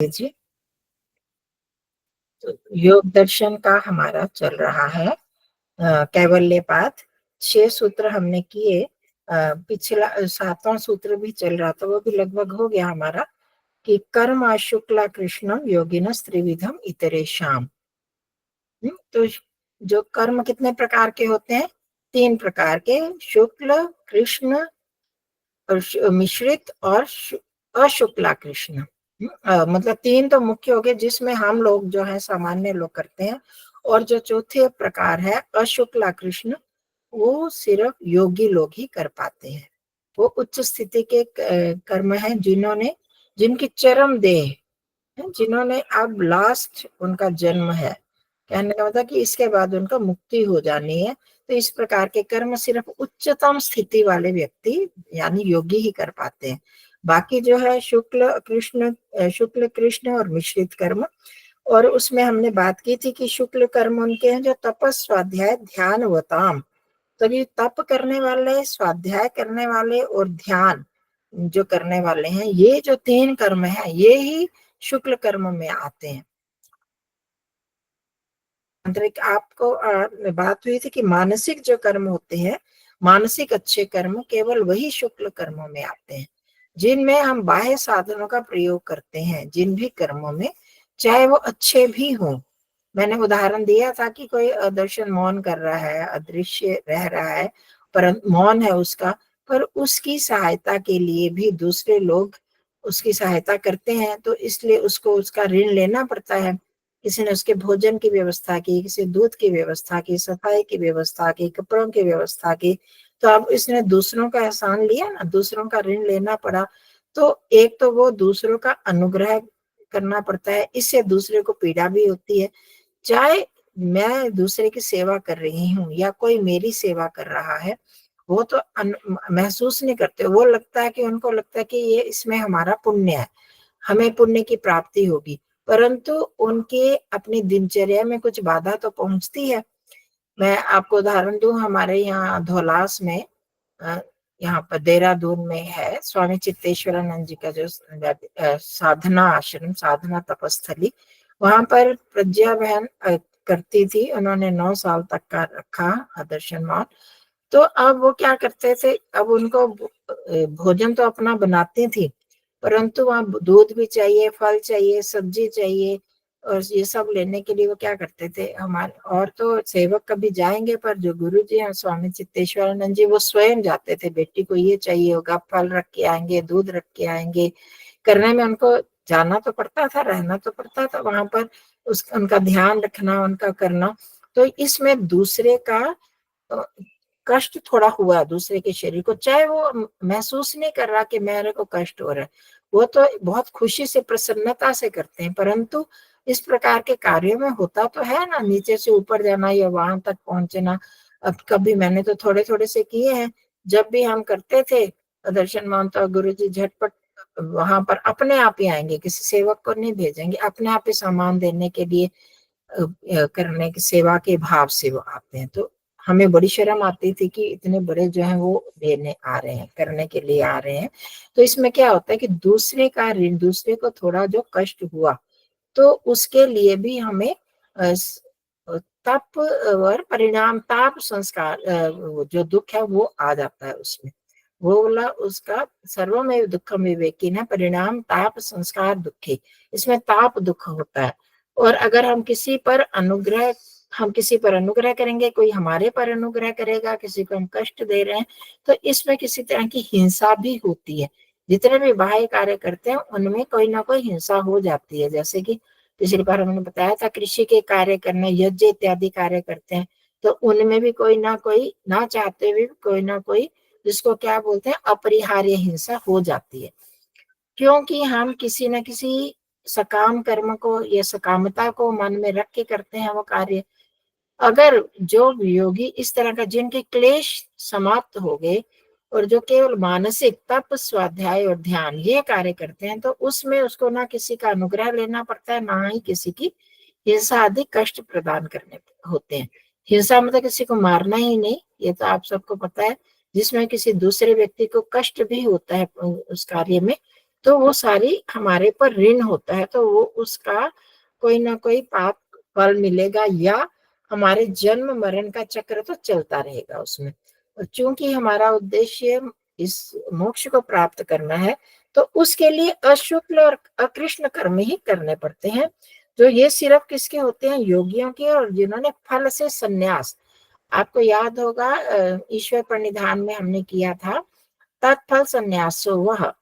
जी, तो योग दर्शन का हमारा चल रहा है कैवल्यपात। 6 सूत्र हमने किए। पिछला 7वां सूत्र भी चल रहा था, वो भी लगभग हो गया हमारा कि कर्म शुक्ला कृष्णम योगिनस् त्रिविधम इतरेषाम। तो जो कर्म कितने प्रकार के होते हैं? 3 प्रकार के, शुक्ल, कृष्ण और मिश्रित और अशुक्ला कृष्ण। मतलब 3 तो मुख्य हो गए जिसमें हम लोग जो है सामान्य लोग करते हैं, और जो चौथे प्रकार है अशुक्ला कृष्ण, वो सिर्फ योगी लोग ही कर पाते हैं। वो उच्च स्थिति के कर्म है जिनकी चरम देह है, जिन्होंने अब लास्ट उनका जन्म है, कहने का मतलब कि इसके बाद उनका मुक्ति हो जानी है। तो इस प्रकार के कर्म सिर्फ उच्चतम स्थिति वाले व्यक्ति यानी योगी ही कर पाते हैं। बाकी जो है शुक्ल कृष्ण और मिश्रित कर्म, और उसमें हमने बात की थी कि शुक्ल कर्म उनके हैं जो तपस स्वाध्याय ध्यान वताम। तो ये तप करने वाले, स्वाध्याय करने वाले और ध्यान जो करने वाले हैं, ये जो 3 कर्म है ये ही शुक्ल कर्म में आते हैं। आंतरिक आपको बात हुई थी कि मानसिक जो कर्म होते हैं, मानसिक अच्छे कर्म केवल वही शुक्ल कर्मों में आते हैं, जिनमें हम बाह्य साधनों का प्रयोग करते हैं। जिन भी कर्मों में, चाहे वो अच्छे भी हों, मैंने उदाहरण दिया था कि कोई दर्शन मौन कर रहा है, अदृश्य रह रहा है, पर मौन है उसका, पर उसकी सहायता के लिए भी दूसरे लोग उसकी सहायता करते हैं, तो इसलिए उसको उसका ऋण लेना पड़ता है। किसी ने उसके भोजन की व्यवस्था की, किसी दूध की व्यवस्था की, सफाई की व्यवस्था की, कपड़ों की व्यवस्था की, तो अब इसने दूसरों का एहसान लिया ना, दूसरों का ऋण लेना पड़ा। तो एक तो वो दूसरों का अनुग्रह करना पड़ता है, इससे दूसरे को पीड़ा भी होती है। चाहे मैं दूसरे की सेवा कर रही हूँ या कोई मेरी सेवा कर रहा है, वो तो महसूस नहीं करते, वो लगता है कि उनको लगता है कि ये इसमें हमारा पुण्य है, हमें पुण्य की प्राप्ति होगी, परंतु उनके अपनी दिनचर्या में कुछ बाधा तो पहुंचती है। मैं आपको उदाहरण दूं, हमारे यहाँ धौलास में यहाँ पर देहरादून में है स्वामी चित्तेश्वरानंद जी का जो साधना आश्रम, साधना तपस्थली, वहां पर प्रज्ञा बहन करती थी। उन्होंने 9 साल तक का रखा दर्शन मान। तो अब वो क्या करते थे, अब उनको भोजन तो अपना बनाती थी, परंतु वहाँ दूध भी चाहिए, फल चाहिए, सब्जी चाहिए, और ये सब लेने के लिए वो क्या करते थे, हमारे और तो सेवक कभी जाएंगे, पर जो गुरु जी हैं स्वामी चित्तेश्वरानंद जी, वो स्वयं जाते थे। बेटी को ये चाहिए होगा, फल रख के आएंगे, दूध रख के आएंगे, करने में उनको जाना तो पड़ता था, रहना तो पड़ता था वहां पर, उनका ध्यान रखना, उनका करना। तो इसमें दूसरे का कष्ट थोड़ा हुआ दूसरे के शरीर को, चाहे वो महसूस नहीं कर रहा कि मेरे को कष्ट हो रहा है, वो तो बहुत खुशी से प्रसन्नता से करते हैं, परंतु इस प्रकार के कार्यों में होता तो है ना, नीचे से ऊपर जाना या वहां तक पहुंचना। अब कभी मैंने तो थोड़े थोड़े से किए हैं, जब भी हम करते थे दर्शन मानता, गुरु जी झटपट वहां पर अपने आप ही आएंगे, किसी सेवक को नहीं भेजेंगे, अपने आप ही सामान देने के लिए करने की सेवा के भाव से वो आते हैं। तो हमें बड़ी शर्म आती थी कि इतने बड़े जो है वो देने आ रहे हैं, करने के लिए आ रहे हैं। तो इसमें क्या होता है कि दूसरे का ऋण, दूसरे को थोड़ा जो कष्ट हुआ, तो उसके लिए भी हमें तप और परिणाम, ताप संस्कार, जो दुख है वो आ जाता है उसमें। वो बोला उसका सर्वमेव दुखम विवेकी न परिणाम ताप संस्कार दुखे, इसमें ताप दुख होता है। और अगर हम किसी पर अनुग्रह करेंगे, कोई हमारे पर अनुग्रह करेगा, किसी को हम कष्ट दे रहे हैं, तो इसमें किसी तरह की हिंसा भी होती है। जितने भी बाह्य कार्य करते हैं उनमें कोई ना कोई हिंसा हो जाती है। जैसे कि पिछली बार हमने बताया था, कृषि के कार्य करने, यज्ञ इत्यादि कार्य करते हैं, तो उनमें भी कोई ना कोई, ना चाहते हुए कोई ना कोई, जिसको क्या बोलते हैं, अपरिहार्य हिंसा हो जाती है। क्योंकि हम किसी न किसी सकाम कर्म को या सकामता को मन में रख के करते हैं वो कार्य। अगर जो योगी इस तरह का, जिनके क्लेश समाप्त हो गए और जो केवल मानसिक तप स्वाध्याय और ध्यान ये कार्य करते हैं, तो उसमें उसको ना किसी का अनुग्रह लेना पड़ता है, ना ही किसी की हिंसा आदि कष्ट प्रदान करने होते हैं। हिंसा मतलब किसी को मारना ही नहीं, ये तो आप सबको पता है, जिसमें किसी दूसरे व्यक्ति को कष्ट भी होता है उस कार्य में, तो वो सारी हमारे पर ऋण होता है, तो वो उसका कोई ना कोई पाप फल मिलेगा, या हमारे जन्म मरण का चक्र तो चलता रहेगा उसमें। और चूंकि हमारा उद्देश्य इस मोक्ष को प्राप्त करना है, तो उसके लिए अशुक्ल और अकृष्ण कर्म ही करने पड़ते हैं। तो ये सिर्फ किसके होते हैं? योगियों के, और जिन्होंने फल से संन्यास, आपको याद होगा ईश्वर प्रणिधान में हमने किया था, तत्फल संन्यासो वह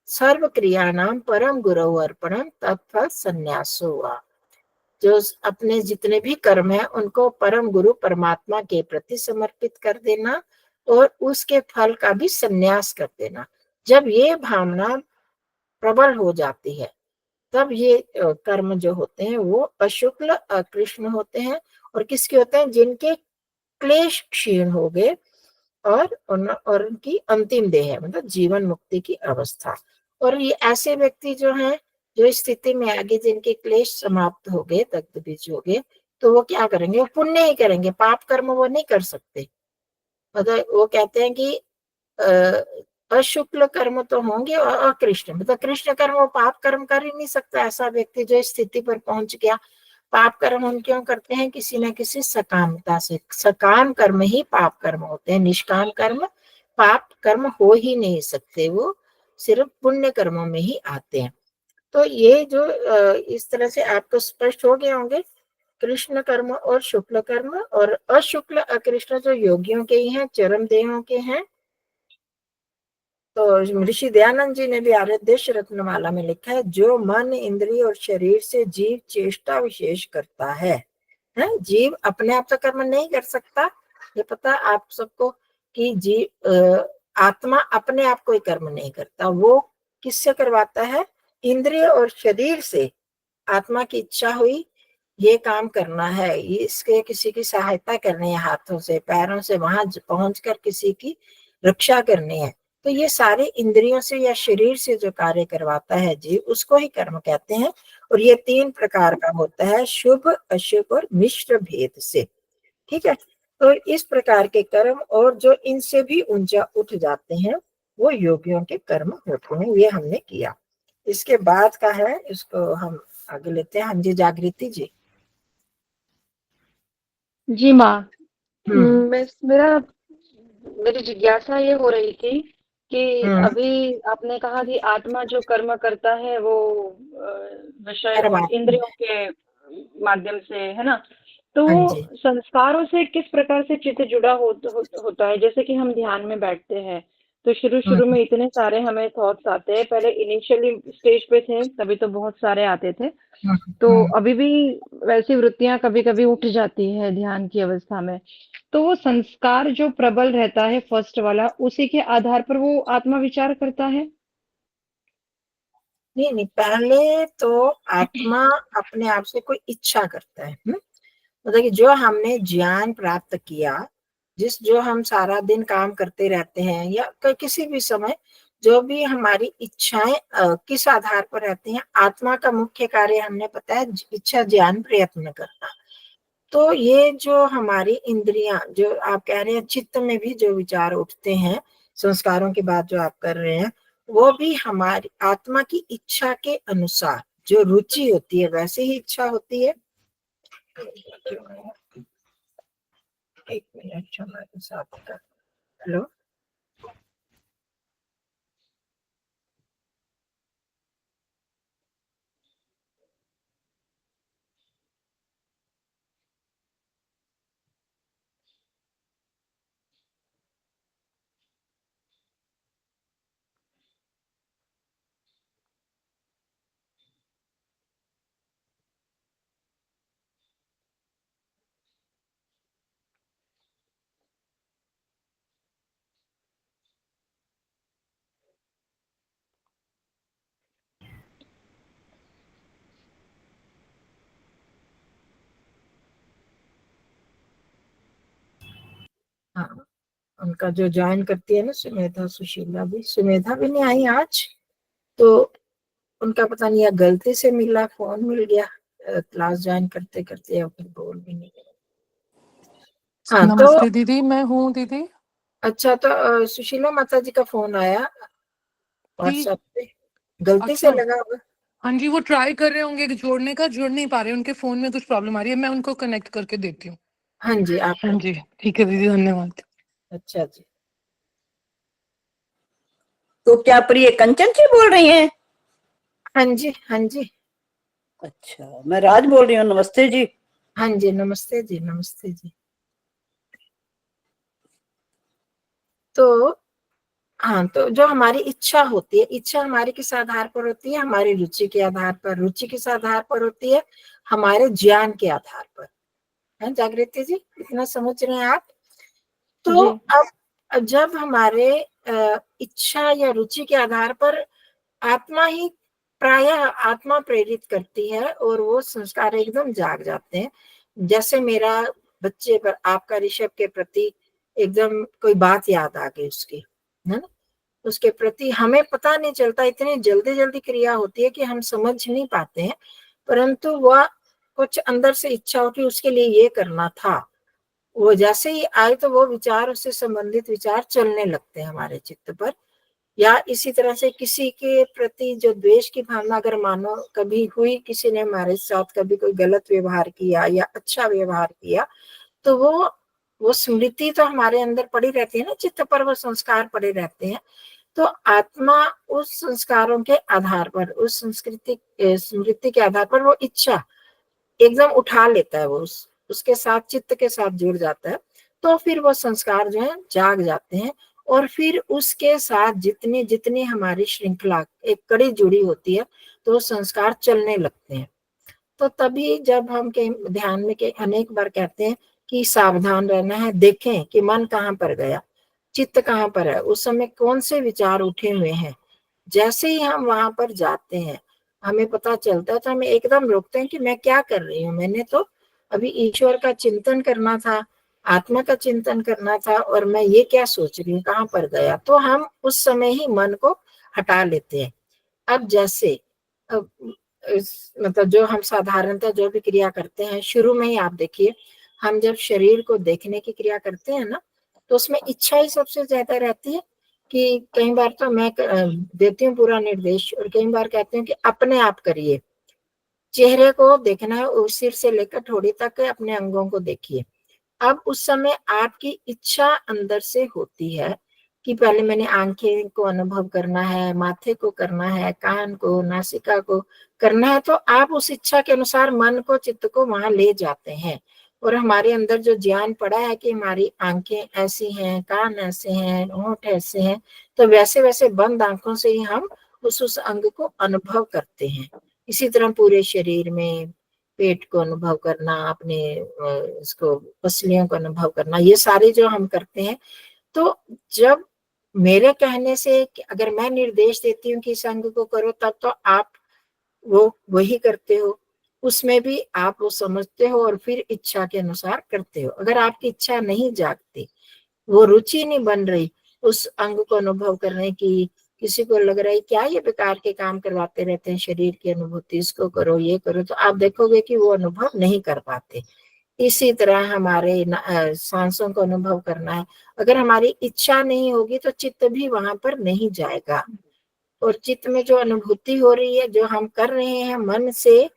सर्व क्रियाणाम परम गुरु अर्पणम तत्फल संन्यासो वह। जो अपने जितने भी कर्म है उनको परम गुरु परमात्मा के प्रति समर्पित कर देना, और उसके फल का भी संन्यास कर देना। जब ये भावना प्रबल हो जाती है, तब ये कर्म जो होते हैं वो अशुक्ल अकृष्ण होते हैं। और किसके होते हैं? जिनके क्लेश क्षीण हो गए, और उनकी अंतिम देह है, मतलब जीवन मुक्ति की अवस्था। और ये ऐसे व्यक्ति जो हैं, जो इस स्थिति में आगे जिनके क्लेश समाप्त हो गए, दग्ध बीज हो गए, तो वो क्या करेंगे? वो पुण्य ही करेंगे, पाप कर्म वो नहीं कर सकते। मतलब वो कहते हैं कि अशुक्ल कर्म तो होंगे, और अकृष्ण, मतलब कृष्ण कर्म, वो पाप कर्म कर ही नहीं सकता ऐसा व्यक्ति जो इस स्थिति पर पहुंच गया। पाप कर्म हम क्यों करते हैं? किसी न किसी सकामता से। सकाम कर्म ही पाप कर्म होते हैं, निष्काम कर्म पाप कर्म हो ही नहीं सकते, वो सिर्फ पुण्य कर्मों में ही आते हैं। तो ये जो इस तरह से आपको स्पष्ट हो गए होंगे, कृष्ण कर्म और शुक्ल कर्म, और अशुक्ल अकृष्ण जो योगियों के ही हैं, चरम देहों के हैं। तो ऋषि दयानंद जी ने भी आर्यदेश रत्नमाला में लिखा है, जो मन इंद्रिय और शरीर से जीव चेष्टा विशेष करता है। जीव अपने आप तो कर्म नहीं कर सकता, ये पता आप सबको, कि जीव आत्मा अपने आप कोई कर्म नहीं करता, वो किससे करवाता है? इंद्रिय और शरीर से। आत्मा की इच्छा हुई ये काम करना है, ये इसके किसी की सहायता करनी है, हाथों से पैरों से वहां पहुंचकर किसी की रक्षा करनी है, तो ये सारे इंद्रियों से या शरीर से जो कार्य करवाता है जीव, उसको ही कर्म कहते हैं। और ये 3 प्रकार का होता है, शुभ अशुभ और मिश्र भेद से। ठीक है, तो इस प्रकार के कर्म, और जो इनसे भी ऊंचा उठ जाते हैं, वो योगियों के कर्म होते हैं। ये हमने किया। इसके बाद का है, इसको हम आगे लेते हैं। हाँ जी, जागृति जी। जी माँ। हम्म। मेरा मेरी जिज्ञासा ये हो रही थी कि हम्म। अभी आपने कहा कि आत्मा जो कर्म करता है वो विषय और परमात्मा। इंद्रियों के माध्यम से, है ना? तो हाँ वो जी। संस्कारों से किस प्रकार से चित्त जुड़ा होता है? जैसे कि हम ध्यान में बैठते हैं तो शुरू हम्म। शुरू में इतने सारे हमें थॉट्स आते हैं। पहले इनिशियली स्टेज पे थे तभी तो बहुत सारे आते थे। हम्म। तो हम्म। अभी भी वैसी वृत्तियां कभी कभी उठ जाती है ध्यान की अवस्था में। तो वो संस्कार जो प्रबल रहता है फर्स्ट वाला, उसी के आधार पर वो आत्मा विचार करता है। नहीं नहीं, पहले तो आत्मा अपने आप से कोई इच्छा करता है। मतलब कि जो हमने ज्ञान प्राप्त किया, जो हम सारा दिन काम करते रहते हैं, या किसी भी समय जो भी हमारी इच्छाएं किस आधार पर रहती हैं, आत्मा का मुख्य कार्य हमने पता है, इच्छा ज्ञान प्रयत्न करना। तो ये जो हमारी इंद्रियां, जो आप कह रहे हैं चित्त में भी जो विचार उठते हैं, संस्कारों की बात जो आप कर रहे हैं, वो भी हमारी आत्मा की इच्छा के अनुसार, जो रुचि होती है वैसे ही इच्छा होती है। एक मिनट, हमारे साथ का। हेलो। हाँ, उनका जो ज्वाइन करती है ना, सुमेधा सुशीला भी, सुमेधा भी नहीं आई आज। तो उनका पता नहीं, या गलती से मिला, फोन मिल गया क्लास ज्वाइन करते करते, या फिर बोल भी नहीं। हाँ तो नमस्ते दीदी, मैं हूँ दीदी। अच्छा, तो सुशीला माता जी का फोन आया जी। व्हाट्सएप पे। गलती से अच्छा, लगा होगा। हाँ जी, वो ट्राई कर रहे होंगे कि जोड़ने का, जुड़ नहीं पा रहे, उनके फोन में कुछ प्रॉब्लम आ रही है, मैं उनको कनेक्ट करके देती हूँ। हाँ जी, आप हाँ जी, ठीक है दीदी, धन्यवाद। अच्छा जी। तो क्या प्रिय कंचन जी बोल रही हैं? हाँ जी, हाँ जी, अच्छा, मैं राज बोल रही हूँ, नमस्ते जी। हाँ जी, नमस्ते जी, नमस्ते जी। तो हाँ, तो जो हमारी इच्छा होती है, इच्छा हमारी किस आधार पर होती है? हमारी रुचि के आधार पर। रुचि किस आधार पर होती है? हमारे ज्ञान के आधार पर। है जागृति जी, इतना समझ रहे हैं आप? तो जी। अब जब हमारे इच्छा या रुचि के आधार पर आत्मा ही प्रायः आत्मा प्रेरित करती है और वो संस्कार एकदम जाग जाते हैं। जैसे मेरा बच्चे पर, आपका ऋषभ के प्रति एकदम कोई बात याद आ गई उसकी, है ना? उसके प्रति हमें पता नहीं चलता, इतनी जल्दी जल्दी क्रिया होती है कि हम समझ नहीं पाते हैं, परंतु वह कुछ अंदर से इच्छा हो कि उसके लिए ये करना था। वो जैसे ही आए तो वो विचार, उससे संबंधित विचार चलने लगते हैं हमारे चित्त पर। या इसी तरह से किसी के प्रति जो द्वेष की भावना अगर मानो कभी हुई, किसी ने हमारे साथ कभी कोई गलत व्यवहार किया या अच्छा व्यवहार किया, तो वो स्मृति तो हमारे अंदर पड़ी रहती है ना, चित्त पर वो संस्कार पड़े रहते हैं। तो आत्मा उस संस्कारों के आधार पर, उस संस्कृति स्मृति के आधार पर वो इच्छा एकदम उठा लेता है, वो उसके साथ, चित्त के साथ जुड़ जाता है। तो फिर वो संस्कार जो है जाग जाते हैं, और फिर उसके साथ जितनी जितनी हमारी श्रृंखला एक कड़ी जुड़ी होती है, तो वो संस्कार चलने लगते हैं। तो तभी जब हम के ध्यान में के अनेक बार कहते हैं कि सावधान रहना है, देखें कि मन कहाँ पर गया, चित्त कहाँ पर है, उस समय कौन से विचार उठे हुए हैं। जैसे ही हम वहां पर जाते हैं, हमें पता चलता है, तो हमें एकदम रोकते हैं कि मैं क्या कर रही हूँ, मैंने तो अभी ईश्वर का चिंतन करना था, आत्मा का चिंतन करना था, और मैं ये क्या सोच रही हूँ, कहाँ पर गया। तो हम उस समय ही मन को हटा लेते हैं। अब जैसे अब मतलब जो हम साधारणतः जो भी क्रिया करते हैं, शुरू में ही आप देखिए, हम जब शरीर को देखने की क्रिया करते हैं ना, तो उसमें इच्छा ही सबसे ज्यादा रहती है। कि कई बार तो मैं देती हूँ पूरा निर्देश, और कई बार कहती हूँ कि अपने आप करिए, चेहरे को देखना है, उस सिर से लेकर ठोड़ी तक अपने अंगों को देखिए। अब उस समय आपकी इच्छा अंदर से होती है कि पहले मैंने आंखें को अनुभव करना है, माथे को करना है, कान को, नासिका को करना है। तो आप उस इच्छा के अनुसार मन को, चित्त को वहां ले जाते हैं। और हमारे अंदर जो ज्ञान पड़ा है कि हमारी आंखें ऐसी हैं, कान ऐसे हैं, होंठ ऐसे हैं, तो वैसे वैसे बंद आंखों से ही हम उस अंग को अनुभव करते हैं। इसी तरह पूरे शरीर में पेट को अनुभव करना, अपने इसको पसलियों को अनुभव करना, ये सारे जो हम करते हैं। तो जब मेरे कहने से अगर मैं निर्देश देती हूँ कि इस अंग को करो, तब तो आप वो वही करते हो, उसमें भी आप वो समझते हो और फिर इच्छा के अनुसार करते हो। अगर आपकी इच्छा नहीं जागती, वो रुचि नहीं बन रही उस अंग को अनुभव करने की, किसी को लग रहा है क्या ये बेकार के काम करवाते रहते हैं, शरीर की अनुभूति, इसको करो, ये करो, तो आप देखोगे कि वो अनुभव नहीं कर पाते। इसी तरह हमारे सांसों को अनुभव करना है, अगर हमारी इच्छा नहीं होगी तो चित्त भी वहां पर नहीं जाएगा। और चित्त में जो अनुभूति हो रही है, जो हम कर रहे हैं मन से,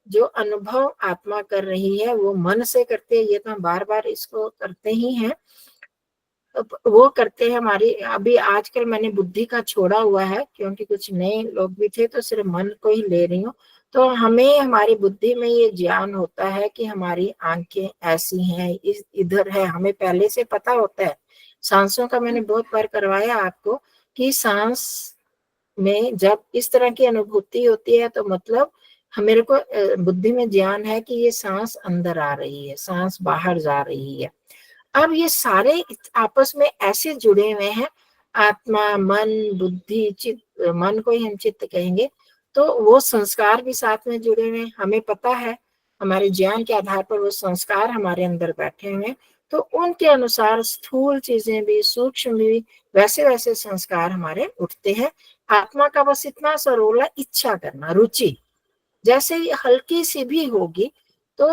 जो अनुभव आत्मा कर रही है वो मन से करते हैं। ये तो हम बार बार इसको करते ही हैं, वो करते हैं हमारी। अभी आजकल मैंने बुद्धि का छोड़ा हुआ है, क्योंकि कुछ नए लोग भी थे, तो सिर्फ मन को ही ले रही हूँ। तो हमें हमारी बुद्धि में ये ज्ञान होता है कि हमारी आंखें ऐसी हैं, इधर है, हमें पहले से पता होता है। सांसों का मैंने बहुत बार करवाया आपको कि सांस में जब इस तरह की अनुभूति होती है, तो मतलब मेरे को बुद्धि में ज्ञान है कि ये सांस अंदर आ रही है, सांस बाहर जा रही है। अब ये सारे आपस में ऐसे जुड़े हुए हैं, आत्मा, मन, बुद्धि, चित्त, मन को ही हम चित्त कहेंगे, तो वो संस्कार भी साथ में जुड़े हुए हैं। हमें पता है, हमारे ज्ञान के आधार पर वो संस्कार हमारे अंदर बैठे हुए हैं, तो उनके अनुसार स्थूल चीजें भी, सूक्ष्म भी, वैसे वैसे संस्कार हमारे उठते हैं। आत्मा का बस इतना सा रोल है, इच्छा करना, रुचि जैसे ही हल्की सी भी होगी तो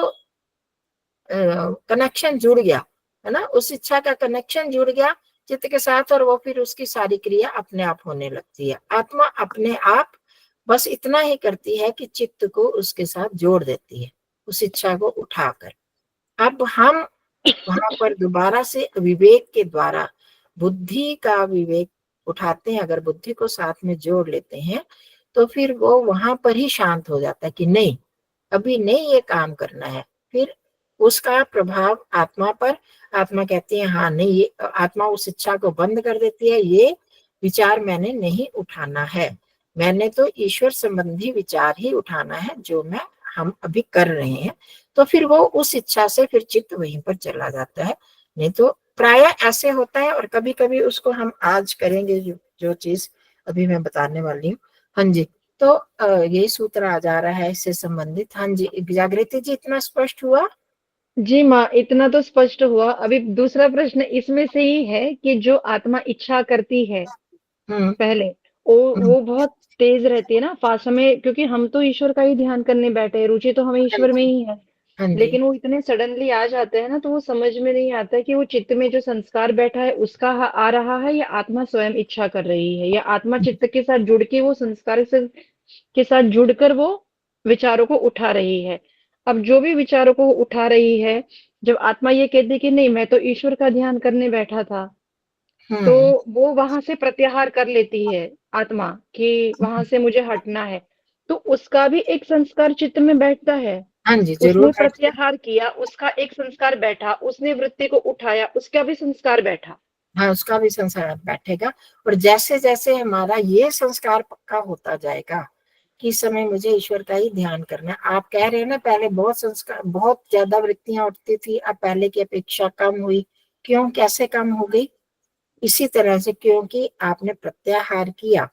कनेक्शन जुड़ गया, है ना, उस इच्छा का कनेक्शन जुड़ गया चित्त के साथ, और वो फिर उसकी सारी क्रिया अपने आप होने लगती है। आत्मा अपने आप बस इतना ही करती है कि चित्त को उसके साथ जोड़ देती है, उस इच्छा को उठाकर। अब हम वहां पर दोबारा से विवेक के द्वारा, बुद्धि का विवेक उठाते हैं, अगर बुद्धि को साथ में जोड़ लेते हैं तो फिर वो वहां पर ही शांत हो जाता है कि नहीं, अभी नहीं ये काम करना है। फिर उसका प्रभाव आत्मा पर, आत्मा कहती है हाँ नहीं, ये आत्मा उस इच्छा को बंद कर देती है, ये विचार मैंने नहीं उठाना है, मैंने तो ईश्वर संबंधी विचार ही उठाना है जो हम अभी कर रहे हैं। तो फिर वो उस इच्छा से फिर चित्त वहीं पर चला जाता है। नहीं तो प्राय ऐसे होता है, और कभी कभी उसको हम आज करेंगे जो चीज अभी मैं बताने वाली हूँ। हाँ जी, तो यही सूत्र आ जा रहा है इससे संबंधित। हाँ जी, जागृति जी, इतना स्पष्ट हुआ? जी माँ, इतना तो स्पष्ट हुआ। अभी दूसरा प्रश्न इसमें से ही है कि जो आत्मा इच्छा करती है हम्म पहले, वो बहुत तेज रहती है ना, फास्ट हमें, क्योंकि हम तो ईश्वर का ही ध्यान करने बैठे हैं, रुचि तो हमें हाँ ईश्वर में जी, ही है। हाँ जी, लेकिन वो इतने सडनली आ जाते हैं ना, तो वो समझ में नहीं आता कि वो चित्त में जो संस्कार बैठा है उसका आ रहा है, या आत्मा स्वयं इच्छा कर रही है, या आत्मा चित्त के साथ जुड़ के वो संस्कार के साथ जुड़कर वो विचारों को उठा रही है। अब जो भी विचारों को उठा रही है, जब आत्मा ये कहती है कि नहीं मैं तो ईश्वर का ध्यान करने बैठा था, तो हम्म वो वहां से प्रत्याहार कर लेती है आत्मा कि वहां से मुझे हटना है। तो उसका भी एक संस्कार चित्त में बैठता है। हाँ जी, जरूर उसने बैठते। प्रत्याहार किया, उसका एक संस्कार बैठा, उसने वृत्ति को उठाया, उसका भी संस्कार बैठा। हाँ, उसका भी संस्कार बैठेगा। और जैसे जैसे हमारा ये संस्कार पक्का होता जाएगा कि इस समय मुझे ईश्वर का ही ध्यान करना है। आप कह रहे हैं ना, पहले बहुत संस्कार, बहुत ज्यादा वृत्तियां उठती थी, अब पहले की अपेक्षा कम हुई। क्यों, कैसे कम हो गई? इसी तरह से, क्योंकि आपने प्रत्याहार किया,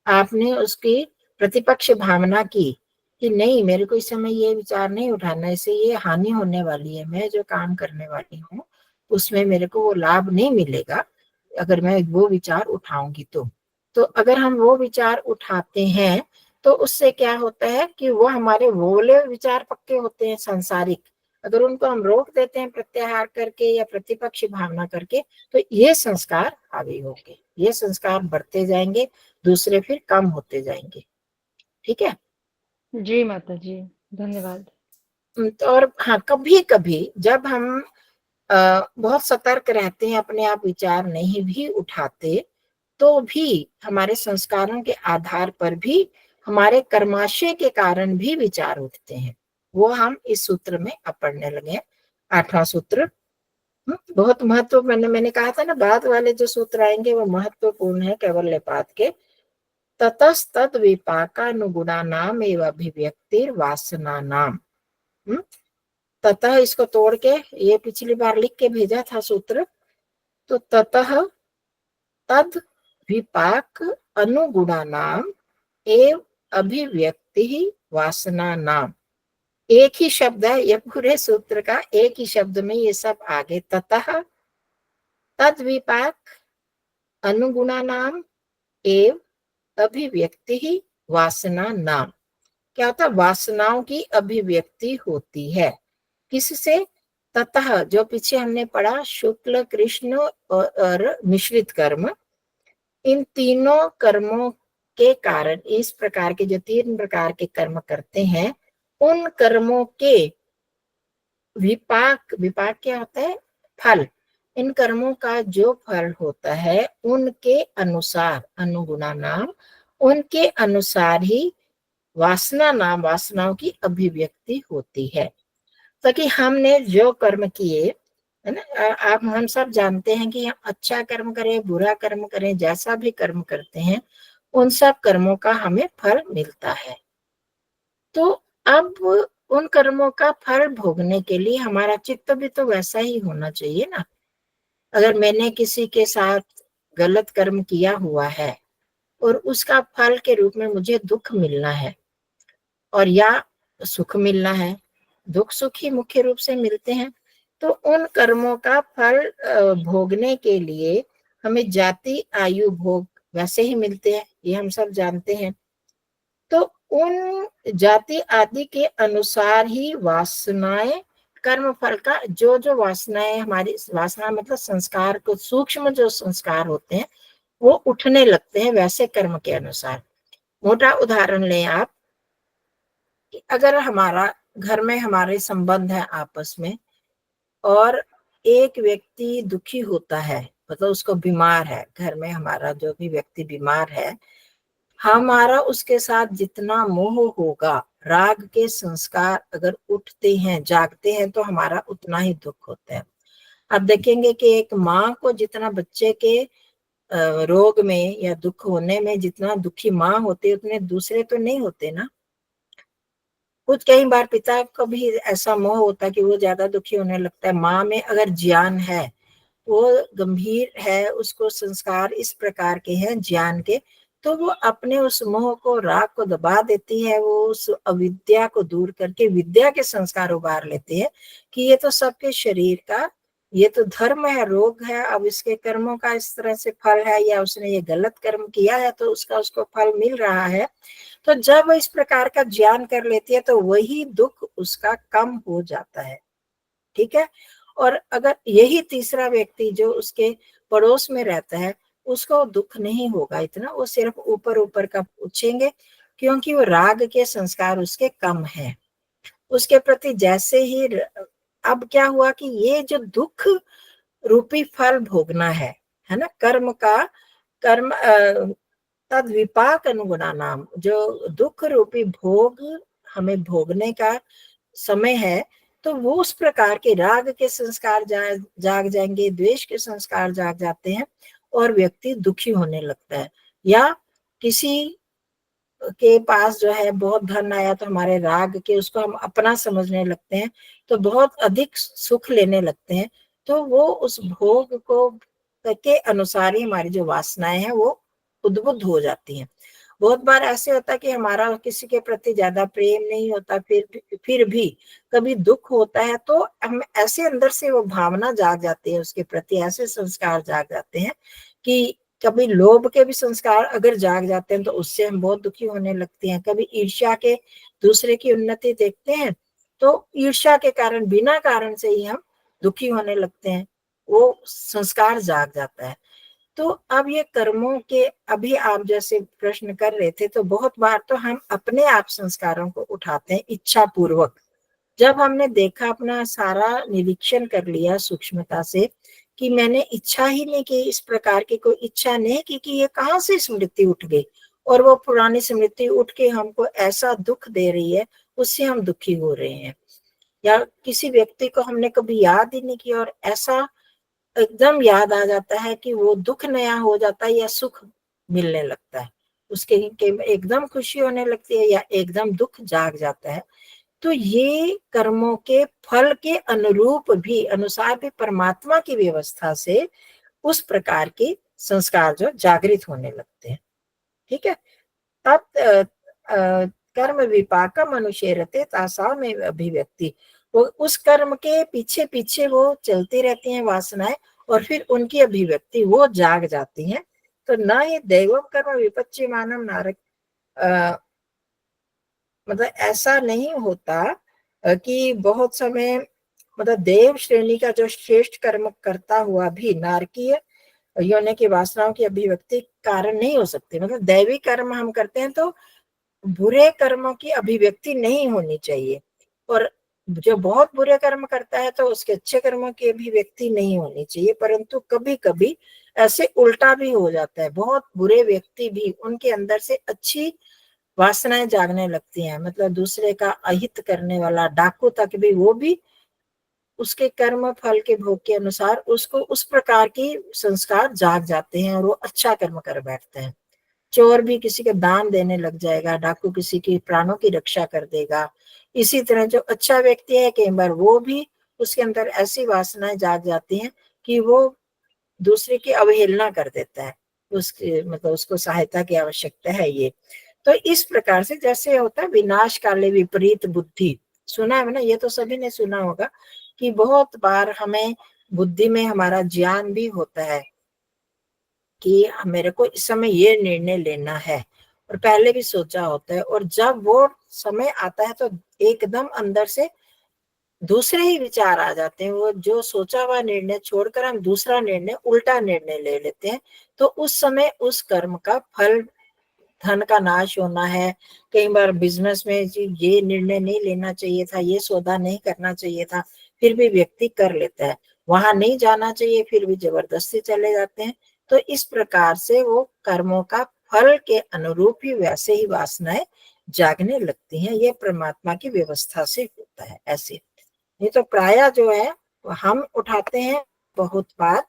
आपने उसकी प्रतिपक्ष भावना की कि नहीं, मेरे को इस समय ये विचार नहीं उठाना, इससे ये हानि होने वाली है, मैं जो काम करने वाली हूँ उसमें मेरे को वो लाभ नहीं मिलेगा अगर मैं वो विचार उठाऊंगी। तो अगर हम वो विचार उठाते हैं तो उससे क्या होता है कि वो हमारे वोले विचार पक्के होते हैं सांसारिक। अगर उनको हम रोक देते हैं प्रत्याहार करके या प्रतिपक्ष भावना करके, तो ये संस्कार हावी होंगे, ये संस्कार बढ़ते जाएंगे, दूसरे फिर कम होते जाएंगे। ठीक है। जी माता जी, धन्यवाद। तो और हाँ, कभी कभी जब हम बहुत सतर्क रहते हैं, अपने आप विचार नहीं भी उठाते, तो भी हमारे संस्कारों के आधार पर भी, हमारे कर्माशय के कारण भी विचार उठते हैं। वो हम इस सूत्र में अब पढ़ने लगे, 8वां सूत्र। बहुत महत्व, मैंने कहा था ना, बाद वाले जो सूत्र आएंगे वो महत्वपूर्ण है कैवल्यपाद के। ततस्तद विपाकानुगुणानाम एवं अभिव्यक्तिर वासनानाम। ततः इसको तोड़ के, ये पिछली बार लिख के भेजा था सूत्र, तो ततः तद विपाक अनुगुणानाम एवं अभिव्यक्ति वासना नाम। एक ही शब्द है ये पूरे सूत्र का, एक ही शब्द में ये सब आगे। ततः तद विपाक अनुगुणानाम एवं अभिव्यक्ति वासना नाम। क्या होता है? वासनाओं की अभिव्यक्ति होती है। किससे? ततः, जो पीछे हमने पढ़ा, शुक्ल, कृष्ण और मिश्रित कर्म, इन तीनों कर्मों के कारण, इस प्रकार के जो 3 प्रकार के कर्म करते हैं, उन कर्मों के विपाक, विपाक क्या होता है? फल। इन कर्मों का जो फल होता है उनके अनुसार, अनुगुणा नाम, उनके अनुसार ही वासना नाम, वासनाओं की अभिव्यक्ति होती है। ताकि हमने जो कर्म किए, है ना, आप हम सब जानते हैं कि हम अच्छा कर्म करें, बुरा कर्म करें, जैसा भी कर्म करते हैं, उन सब कर्मों का हमें फल मिलता है। तो अब उन कर्मों का फल भोगने के लिए हमारा चित्त भी तो वैसा ही होना चाहिए ना। अगर मैंने किसी के साथ गलत कर्म किया हुआ है और उसका फल के रूप में मुझे दुख मिलना है, और या सुख मिलना है, दुख सुख ही मुख्य रूप से मिलते हैं, तो उन कर्मों का फल भोगने के लिए हमें जाति, आयु, भोग वैसे ही मिलते हैं, ये हम सब जानते हैं। तो उन जाति आदि के अनुसार ही वासनाएं, कर्म फल का जो जो वासनाएं, हमारी वासना मतलब संस्कार को, सूक्ष्म जो संस्कार होते हैं वो उठने लगते हैं वैसे कर्म के अनुसार। मोटा उदाहरण लें आप, कि अगर हमारा घर में हमारे संबंध है आपस में, और एक व्यक्ति दुखी होता है, मतलब उसको बीमार है, घर में हमारा जो भी व्यक्ति बीमार है, हमारा उसके साथ जितना मोह होगा, राग के संस्कार अगर उठते हैं, जागते हैं, तो हमारा उतना ही दुख होता है। आप देखेंगे कि एक माँ को जितना बच्चे के रोग में या दुख होने में जितना दुखी माँ होती है, उतने दूसरे तो नहीं होते ना। कुछ कई बार पिता को भी ऐसा मोह होता है कि वो ज्यादा दुखी होने लगता है। माँ में अगर ज्ञान है, वो गंभीर है, उसको संस्कार इस प्रकार के हैं ज्ञान के, तो वो अपने उस मोह को, राग को दबा देती है। वो उस अविद्या को दूर करके विद्या के संस्कार उबार लेते हैं कि ये तो सबके शरीर का, ये तो धर्म है, रोग है, अब इसके कर्मों का इस तरह से फल है, या उसने ये गलत कर्म किया है तो उसका उसको फल मिल रहा है। तो जब इस प्रकार का ज्ञान कर लेती है तो वही दुख उसका कम हो जाता है। ठीक है। और अगर यही तीसरा व्यक्ति जो उसके पड़ोस में रहता है, उसको दुख नहीं होगा इतना, वो सिर्फ ऊपर ऊपर का पूछेंगे, क्योंकि वो राग के संस्कार उसके कम है उसके प्रति। जैसे ही अब क्या हुआ कि ये जो दुख रूपी फल भोगना है ना, कर्म का, कर्म तद विपाक अनुगुणा नाम, जो दुख रूपी भोग हमें भोगने का समय है, तो वो उस प्रकार के राग के संस्कार जाग जाएंगे, द्वेष के संस्कार जाग जाते हैं, और व्यक्ति दुखी होने लगता है। या किसी के पास जो है बहुत धन आया, तो हमारे राग के उसको हम अपना समझने लगते हैं, तो बहुत अधिक सुख लेने लगते हैं। तो वो उस भोग को के अनुसार ही हमारी जो वासनाएं हैं वो उद्बुद्ध हो जाती हैं। बहुत बार ऐसे होता है कि हमारा किसी के प्रति ज्यादा प्रेम नहीं होता, फिर भी कभी दुख होता है, तो हम ऐसे अंदर से वो भावना जाग जाती है उसके प्रति, ऐसे संस्कार जाग जाते हैं कि कभी लोभ के भी संस्कार अगर जाग जाते हैं तो उससे हम बहुत दुखी होने लगते हैं। कभी ईर्ष्या के, दूसरे की उन्नति देखते हैं तो ईर्ष्या के कारण, बिना कारण से ही हम दुखी होने लगते हैं, वो संस्कार जाग जाता है। तो अब ये कर्मों के, अभी आप जैसे प्रश्न कर रहे थे, तो बहुत बार तो हम अपने आप संस्कारों को उठाते हैं इच्छा पूर्वक। जब हमने देखा, अपना सारा निरीक्षण कर लिया सूक्ष्मता से कि मैंने इच्छा ही नहीं की, इस प्रकार की कोई इच्छा नहीं की, कि ये कहाँ से स्मृति उठ गई, और वो पुरानी स्मृति उठ के हमको ऐसा दुख दे रही है, उससे हम दुखी हो रहे हैं। या किसी व्यक्ति को हमने कभी याद ही नहीं किया, और ऐसा एकदम याद आ जाता है कि वो दुख नया हो जाता है, या सुख मिलने लगता है उसके, एकदम खुशी होने लगती है, या एकदम दुख जाग जाता है। तो ये कर्मों के फल के अनुरूप भी, अनुसार भी परमात्मा की व्यवस्था से उस प्रकार के संस्कार जो जागृत होने लगते हैं। ठीक है। तब कर्म विपाकम अनुशेरते तासा में अभिव्यक्ति, वो उस कर्म के पीछे पीछे वो चलती रहती हैं वासनाएं, और फिर उनकी अभिव्यक्ति वो जाग जाती हैं। तो न ये दैवम कर्म विपच्य मानव नारक, मतलब ऐसा नहीं होता कि बहुत समय, मतलब देव श्रेणी का जो श्रेष्ठ कर्म करता हुआ भी नारकीय योनि की वासनाओं की अभिव्यक्ति कारण नहीं हो सकती। मतलब दैवी कर्म हम करते हैं तो बुरे कर्मों की अभिव्यक्ति नहीं होनी चाहिए, और जो बहुत बुरे कर्म करता है तो उसके अच्छे कर्मों की अभिव्यक्ति नहीं होनी चाहिए। परंतु कभी कभी ऐसे उल्टा भी हो जाता है, बहुत बुरे व्यक्ति भी, उनके अंदर से अच्छी वासनाएं जागने लगती हैं। मतलब दूसरे का अहित करने वाला डाकू तक भी, वो भी उसके कर्म फल के भोग के अनुसार उसको उस प्रकार की संस्कार जाग जाते हैं, और वो अच्छा कर्म कर बैठते हैं। चोर भी किसी के दान देने लग जाएगा, डाकू किसी की प्राणों की रक्षा कर देगा। इसी तरह जो अच्छा व्यक्ति है, कई बार वो भी, उसके अंदर ऐसी वासनाएं जाग जाती हैं कि वो दूसरे की अवहेलना कर देता है, उसके, मतलब उसको सहायता की आवश्यकता है ये। तो इस प्रकार से जैसे होता है विनाश काले विपरीत बुद्धि, सुना है ना, ये तो सभी ने सुना होगा कि बहुत बार हमें बुद्धि में हमारा ज्ञान भी होता है कि मेरे को इस समय ये निर्णय लेना है, और पहले भी सोचा होता है, और जब वो समय आता है तो एकदम अंदर से दूसरे ही विचार आ जाते हैं। वो जो सोचा हुआ निर्णय छोड़कर हम दूसरा निर्णय, उल्टा निर्णय ले लेते हैं। तो उस समय उस कर्म का फल धन का नाश होना है, कई बार बिजनेस में जी ये निर्णय नहीं लेना चाहिए था, ये सौदा नहीं करना चाहिए था, फिर भी व्यक्ति कर लेता है, वहां नहीं जाना चाहिए फिर भी जबरदस्ती चले जाते हैं। तो इस प्रकार से वो कर्मों का फल के अनुरूप ही वैसे ही वासनाएं जागने लगती हैं। ये परमात्मा की व्यवस्था से होता है ऐसे। ये तो प्राय जो है हम उठाते हैं बहुत बार,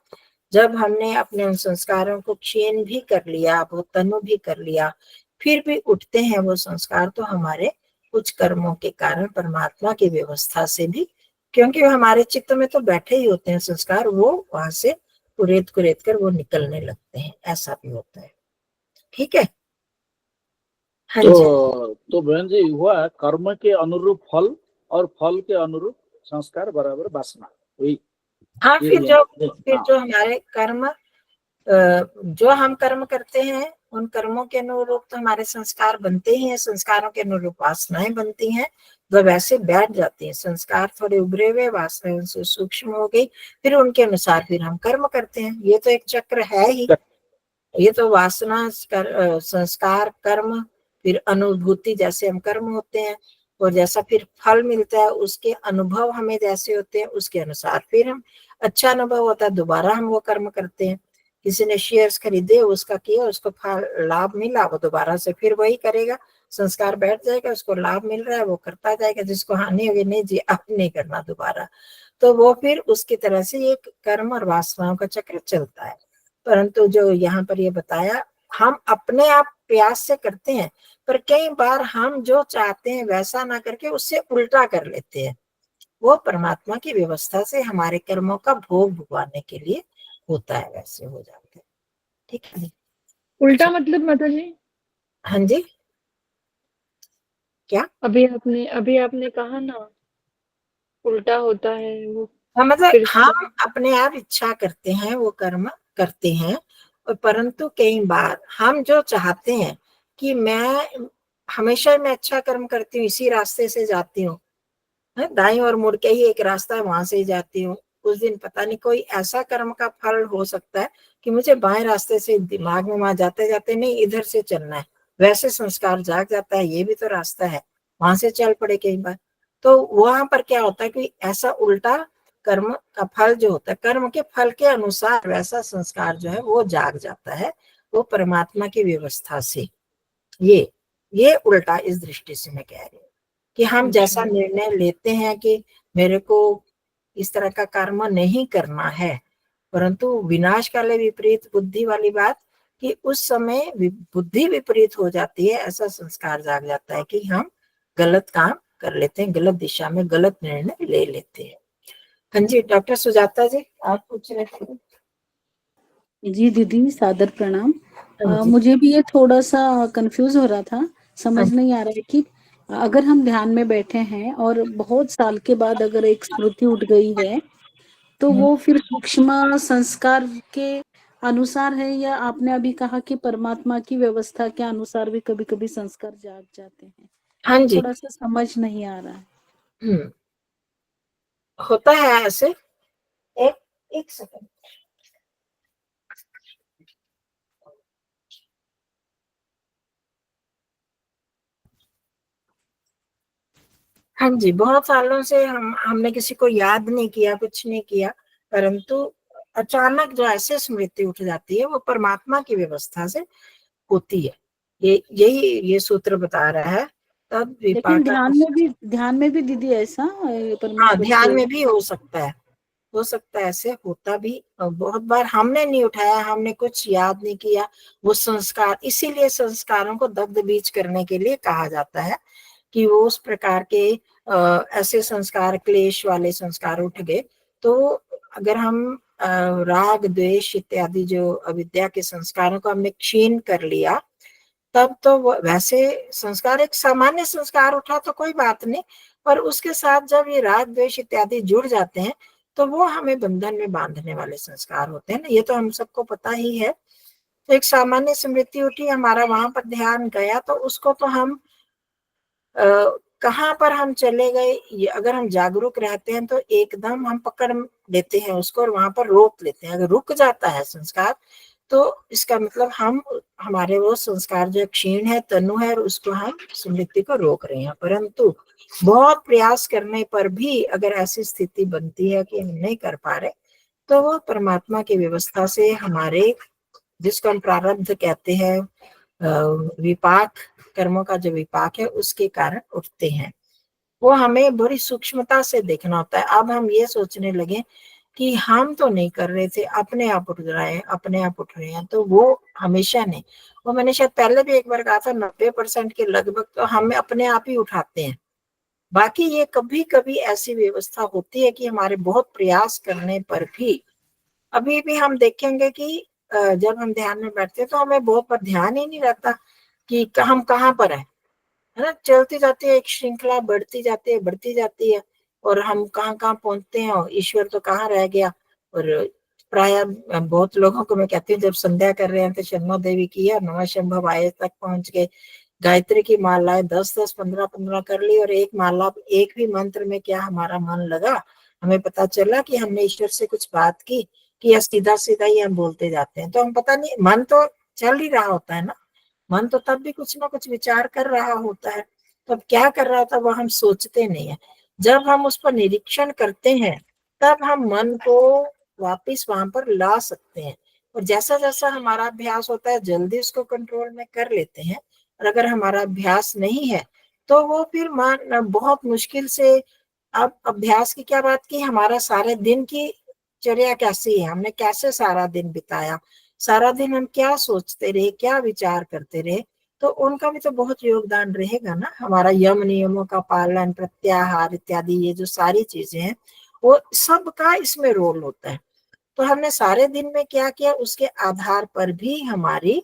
जब हमने अपने उन संस्कारों को क्षीण भी कर लिया, बहुत तनु भी कर लिया, फिर भी उठते हैं वो संस्कार, तो हमारे कुछ कर्मों के कारण परमात्मा की व्यवस्था से भी, क्योंकि हमारे चित्त में तो बैठे ही होते हैं संस्कार, वो वहां से कुरेद कुरेद कर वो निकलने लगते हैं, ऐसा भी होता है। ठीक है। हाँ जी। तो बहन जी हुआ कर्म के अनुरूप फल और फल के अनुरूप संस्कार बराबर वासना हुई। हाँ, ये फिर हाँ। जो हमारे कर्म जो हम कर्म करते हैं उन कर्मों के अनुरूप तो हमारे संस्कार बनते ही हैं, संस्कारों के अनुरूप वासनाएं बनती हैं, वो वैसे बैठ जाती हैं। संस्कार थोड़े उभरे हुए, वासनाएं उनसे सूक्ष्म हो गई, फिर उनके अनुसार फिर हम कर्म करते हैं। ये तो एक चक्र है ही। ये तो वासना संस्कार कर्म फिर अनुभूति, जैसे हम कर्म होते हैं और जैसा फिर फल मिलता है उसके अनुभव हमें जैसे होते हैं उसके अनुसार फिर हम, अच्छा अनुभव होता है दोबारा हम वो कर्म करते हैं। किसी ने शेयर्स खरीदे, उसका किया, उसको लाभ मिला, वो दोबारा से फिर वही करेगा, संस्कार बैठ जाएगा, उसको लाभ मिल रहा है वो करता जाएगा, जिसको हानि होगी नहीं जी अब नहीं करना दोबारा। तो वो फिर उसकी तरह से एक कर्म और वासनाओं का चक्र चलता है। परंतु जो यहाँ पर ये बताया, हम अपने आप प्रयास से करते हैं, पर कई बार हम जो चाहते हैं वैसा ना करके उससे उल्टा कर लेते हैं। वो परमात्मा की व्यवस्था से हमारे कर्मों का भोग भुगवाने के लिए होता है, वैसे हो जाते हैं। ठीक है। उल्टा मतलब माता जी? हाँ जी, क्या? अभी आपने कहा ना उल्टा होता है वो, हाँ, मतलब फिर से हम अपने आप इच्छा करते हैं वो कर्म करते हैं, और परंतु कई बार हम जो चाहते हैं कि मैं हमेशा मैं अच्छा कर्म करती हूँ, इसी रास्ते से जाती हूँ, दाईं ओर मुड़ के ही एक रास्ता है वहां से ही जाती हूँ, उस दिन पता नहीं कोई ऐसा कर्म का फल हो सकता है कि मुझे बाएं रास्ते से दिमाग में वहां जाते जाते नहीं इधर से चलना है, वैसे संस्कार जाग जाता है ये भी तो रास्ता है, वहां से चल पड़े कई बार। तो वहां पर क्या होता है कि ऐसा उल्टा कर्म का फल जो होता है, कर्म के फल के अनुसार वैसा संस्कार जो है वो जाग जाता है, वो परमात्मा की व्यवस्था से। ये उल्टा इस दृष्टि से मैं कह रही हूँ कि हम जैसा निर्णय लेते हैं कि मेरे को इस तरह का कर्म नहीं करना है, परंतु विनाश काले विपरीत बुद्धि वाली बात कि उस समय बुद्धि विपरीत हो जाती है, ऐसा संस्कार जाग जाता है कि हम गलत काम कर लेते हैं, गलत दिशा में गलत निर्णय ले लेते हैं। हाँ जी, डॉक्टर सुजाता जी आप पूछ रहे थे। जी दीदी सादर प्रणाम। हाँ जी। मुझे भी ये थोड़ा सा कंफ्यूज हो रहा था, समझ हाँ नहीं आ रहा है कि अगर हम ध्यान में बैठे हैं और बहुत साल के बाद अगर एक स्मृति उठ गई है तो वो फिर सूक्ष्म संस्कार के अनुसार है, या आपने अभी कहा कि परमात्मा की व्यवस्था के अनुसार भी कभी कभी संस्कार जाग जाते हैं? हाँ जी। थोड़ा सा समझ नहीं आ रहा है। होता है ऐसे। एक सेकंड। हाँ जी, बहुत सालों से हमने किसी को याद नहीं किया, कुछ नहीं किया, परंतु अचानक जो ऐसे स्मृति उठ जाती है वो परमात्मा की व्यवस्था से होती है। ये सूत्र बता रहा है। तब लेकिन विपाका ध्यान में भी दीदी ऐसा हाँ, परमेश्वर ध्यान की में भी हो सकता है, हो सकता है ऐसे होता भी। बहुत बार हमने नहीं उठाया, हमने कुछ याद नहीं किया वो संस्कार, इसीलिए संस्कारों को दग्ध बीज करने के लिए कहा जाता है कि वो उस प्रकार के ऐसे संस्कार, क्लेश वाले संस्कार उठ गए। तो अगर हम राग द्वेष इत्यादि जो अविद्या के संस्कारों को हमने क्षीण कर लिया, तब तो वैसे संस्कार एक सामान्य संस्कार उठा तो कोई बात नहीं, पर उसके साथ जब ये राग द्वेष इत्यादि जुड़ जाते हैं तो वो हमें बंधन में बांधने वाले संस्कार होते हैं ना, ये तो हम सबको पता ही है। तो एक सामान्य स्मृति उठी, हमारा वहां पर ध्यान गया, तो उसको तो हम कहाँ पर हम चले गए, अगर हम जागरूक रहते हैं तो एकदम हम पकड़ लेते हैं उसको और वहां पर रोक लेते हैं। अगर रुक जाता है संस्कार तो इसका मतलब हम हमारे वो संस्कार जो क्षीण है, तनु है, और उसको हम स्मृति को रोक रहे हैं। परंतु बहुत प्रयास करने पर भी अगर ऐसी स्थिति बनती है कि हम नहीं कर पा रहे, तो वो परमात्मा की व्यवस्था से हमारे, जिसको हम प्रारब्ध कहते हैं, विपाक, कर्मों का जो विपाक है, उसके कारण उठते हैं। वो हमें बड़ी सूक्ष्मता से देखना होता है। अब हम ये सोचने लगे कि हम तो नहीं कर रहे थे, अपने आप उठ रहे हैं, अपने आप उठ रहे हैं, तो वो हमेशा नहीं। वो मैंने शायद पहले भी एक बार कहा था, 90% के लगभग तो हम अपने आप ही उठाते हैं। बाकी ये कभी कभी ऐसी व्यवस्था होती है कि हमारे बहुत प्रयास करने पर भी, अभी भी हम देखेंगे कि जब हम ध्यान में बैठते हैं तो हमें बहुत पर ध्यान ही नहीं रहता कि हम कहाँ पर है ना। चलती जाती है एक श्रृंखला, बढ़ती जाती है, और हम कहाँ कहाँ पहुंचते हैं, और ईश्वर तो कहाँ रह गया। और प्राय बहुत लोगों को मैं कहती हूँ, जब संध्या कर रहे हैं तो शर्मा देवी की है, नमः शंभव आये तक पहुंच गए, गायत्री की मालाएं 10-10, 15-15 कर ली, और एक माला, एक भी मंत्र में क्या हमारा मन लगा, हमें पता चला कि हमने ईश्वर से कुछ बात की, कि या सीधा सीधा ही हम बोलते जाते हैं। तो हम पता नहीं, मन तो चल ही रहा होता है ना, मन तो तब भी कुछ ना कुछ विचार कर रहा होता है। तो अब क्या कर रहा था, वह हम सोचते नहीं है। जब हम उस पर निरीक्षण करते हैं, तब हम मन को वापिस वहां पर ला सकते हैं। और जैसा जैसा हमारा अभ्यास होता है, जल्दी उसको कंट्रोल में कर लेते हैं। और अगर हमारा अभ्यास नहीं है, तो वो फिर मन बहुत मुश्किल से, अब अभ्यास की क्या बात की, हमारा सारे दिन की चर्या कैसी है, हमने कैसे सारा दिन बिताया, सारा दिन हम क्या सोचते रहे, क्या विचार करते रहे, तो उनका भी तो बहुत योगदान रहेगा ना। हमारा यम नियमों का पालन, प्रत्याहार इत्यादि, ये जो सारी चीजें हैं, वो सबका इसमें रोल होता है। तो हमने सारे दिन में क्या किया, उसके आधार पर भी हमारी